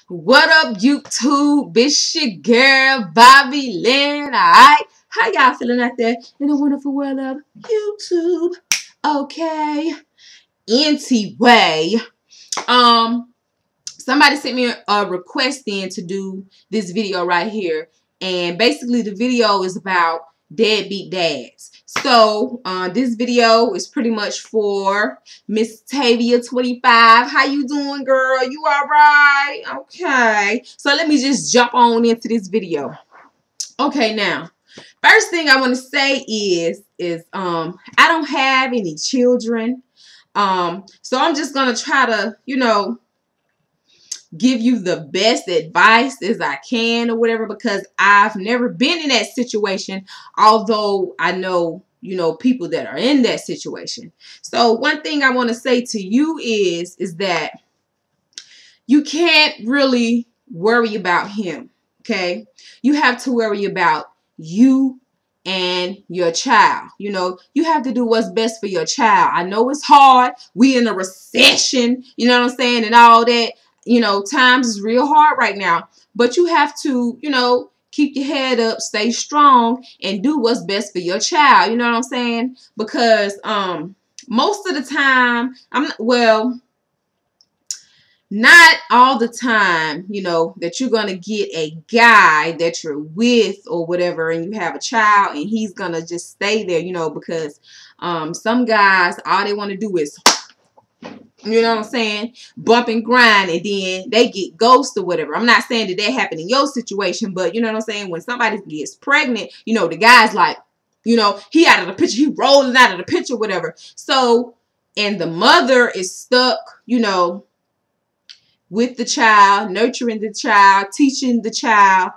What up, YouTube? It's your girl, Bobby Lynn. Alright? How y'all feeling out there in the wonderful world of YouTube? Okay. Anyway, somebody sent me a request in to do this video right here. And basically the video is about deadbeat dads. So this video is pretty much for Miss Tavia 25. How you doing, girl? You all right? Okay. So let me just jump on into this video. Okay, now, first thing I want to say is I don't have any children. So I'm just gonna try to, give you the best advice as I can or whatever, because I've never been in that situation, although I know, people that are in that situation. So one thing I want to say to you is that you can't really worry about him, okay? You have to worry about you and your child. You have to do what's best for your child. I know it's hard. We in a recession, you know what I'm saying, and all that. Times is real hard right now, but you have to, keep your head up, stay strong, and do what's best for your child. You know what I'm saying? Because most of the time, not all the time, that you're going to get a guy that you're with or whatever, and you have a child and he's going to just stay there, because some guys, all they want to do is, you know what I'm saying, bump and grind, and then they get ghosted or whatever. I'm not saying that happened in your situation, but you know what I'm saying, when somebody gets pregnant, the guy's like, he out of the picture, he rolling out of the picture, whatever. So, and the mother is stuck, with the child, nurturing the child, teaching the child,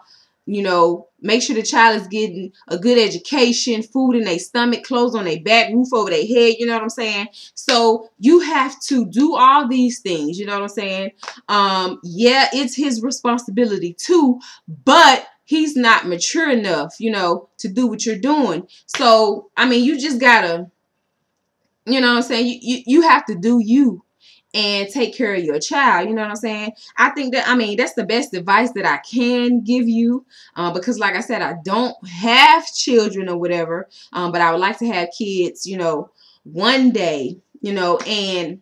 make sure the child is getting a good education, food in their stomach, clothes on their back, roof over their head, you know what I'm saying? So you have to do all these things, you know what I'm saying? Yeah, it's his responsibility too, but he's not mature enough, to do what you're doing. So, I mean, you just gotta, you know what I'm saying? You have to do you and take care of your child. You know what I'm saying? I think that, that's the best advice that I can give you, because like I said, I don't have children or whatever, but I would like to have kids, one day, and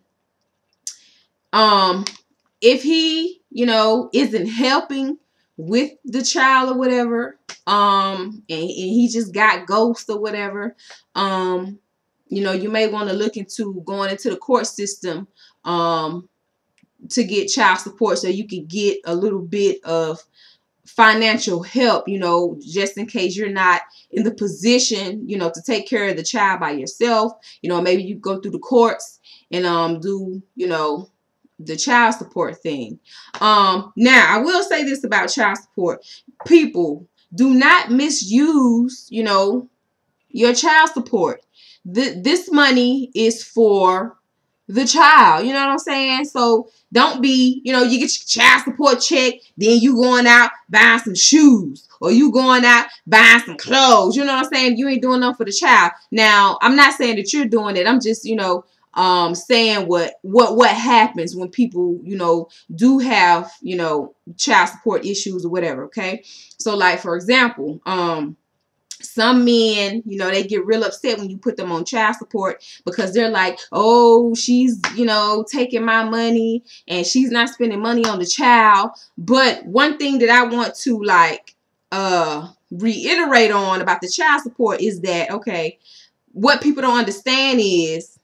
if he, isn't helping with the child or whatever, and he just got ghost or whatever, you may want to look into going into the court system to get child support, so you can get a little bit of financial help, just in case you're not in the position, to take care of the child by yourself. Maybe you go through the courts and do, the child support thing. Now, I will say this about child support. People, do not misuse, your child support. This money is for the child, you know what I'm saying? So don't be, you get your child support check, then you going out buying some shoes, or you going out buying some clothes, you know what I'm saying? You ain't doing nothing for the child. Now, I'm not saying that you're doing it. I'm just, saying what happens when people, do have, child support issues or whatever, okay? So like, for example, some men, they get real upset when you put them on child support, because they're like, oh, she's, taking my money and she's not spending money on the child. But one thing that I want to reiterate on about the child support is that, okay, what people don't understand is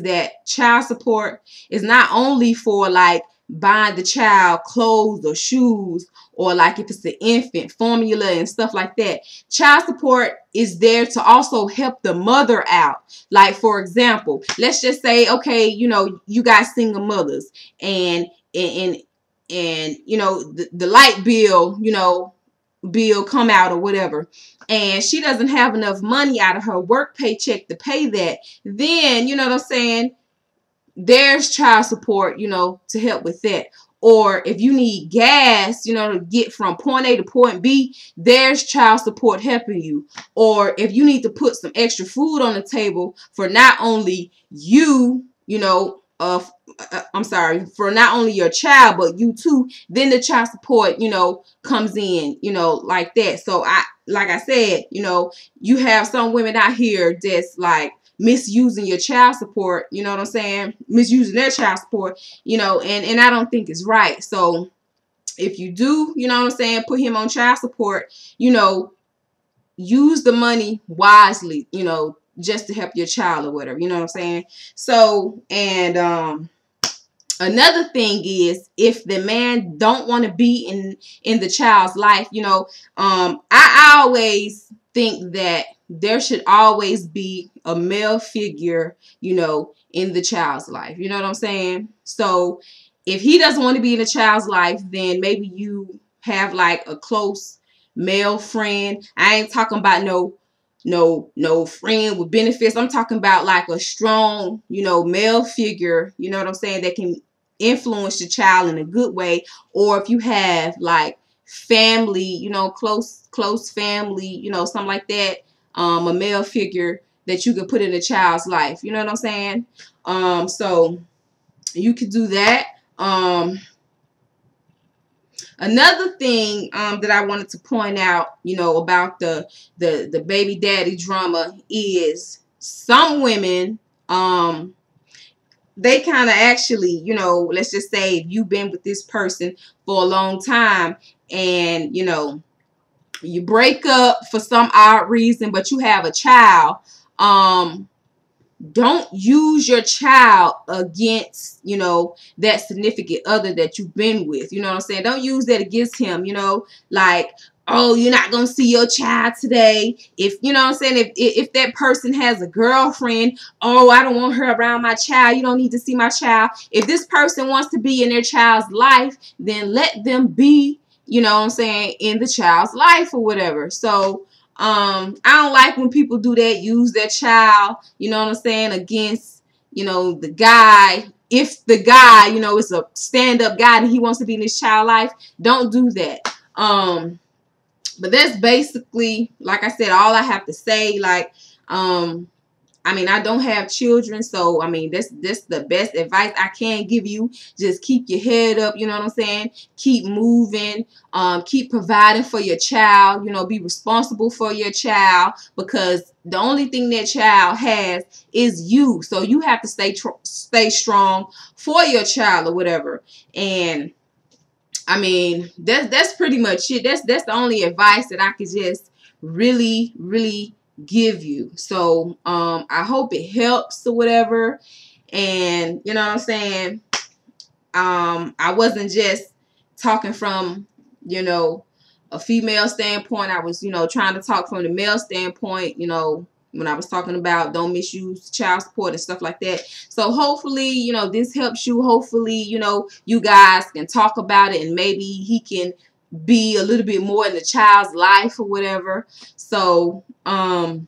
that child support is not only for like buying the child clothes or shoes, or like if it's an infant, formula and stuff like that. Child support is there to also help the mother out. Like, for example, let's just say, okay, you got single mothers, and the light bill, bill come out or whatever, and she doesn't have enough money out of her work paycheck to pay that, then, you know what I'm saying, there's child support, to help with that. Or if you need gas, to get from point A to point B, there's child support helping you. Or if you need to put some extra food on the table for not only you, I'm sorry, for not only your child but you too, then the child support, you know, comes in, you know, like that. So like I said, you know, you have some women out here that's like misusing your child support, you know what I'm saying? Misusing their child support, you know, and I don't think it's right. So if you do, you know what I'm saying, put him on child support, you know, use the money wisely, you know, just to help your child or whatever, you know what I'm saying? So, and another thing is, if the man don't want to be in the child's life, you know, I always think that there should always be a male figure, you know, in the child's life. You know what I'm saying? So if he doesn't want to be in the child's life, then maybe you have like a close male friend. I ain't talking about no friend with benefits. I'm talking about like a strong, you know, male figure, you know what I'm saying, that can influence your child in a good way. Or if you have like family, you know, close family, you know, something like that, a male figure that you could put in a child's life, you know what I'm saying? So you could do that. Another thing that I wanted to point out, you know, about the baby daddy drama is some women, they kind of actually, you know, let's just say if you've been with this person for a long time and, you know, you break up for some odd reason, but you have a child, don't use your child against, you know, that significant other that you've been with. You know what I'm saying? Don't use that against him, you know, like, oh, you're not going to see your child today. If, you know what I'm saying, if that person has a girlfriend, oh, I don't want her around my child. You don't need to see my child. If this person wants to be in their child's life, then let them be, you know what I'm saying, in the child's life or whatever. So, I don't like when people do that, use their child, you know what I'm saying, against, you know, the guy. If the guy, you know, is a stand-up guy and he wants to be in his child life, don't do that. But that's basically, like I said, all I have to say. Like, I mean, I don't have children, so I mean, that's the best advice I can give you. Just keep your head up, you know what I'm saying? Keep moving, keep providing for your child, you know, be responsible for your child, because the only thing that child has is you. So you have to stay strong for your child or whatever. And I mean, that's pretty much it. That's the only advice that I could just really give you. So I hope it helps or whatever. And you know what I'm saying, I wasn't just talking from, you know, a female standpoint. I was, you know, trying to talk from the male standpoint, you know, when I was talking about don't misuse child support and stuff like that. So hopefully, you know, this helps you. Hopefully, you know, you guys can talk about it and maybe he can be a little bit more in the child's life or whatever. So, I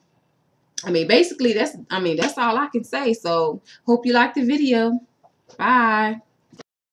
mean, basically that's all I can say. So hope you liked the video. Bye.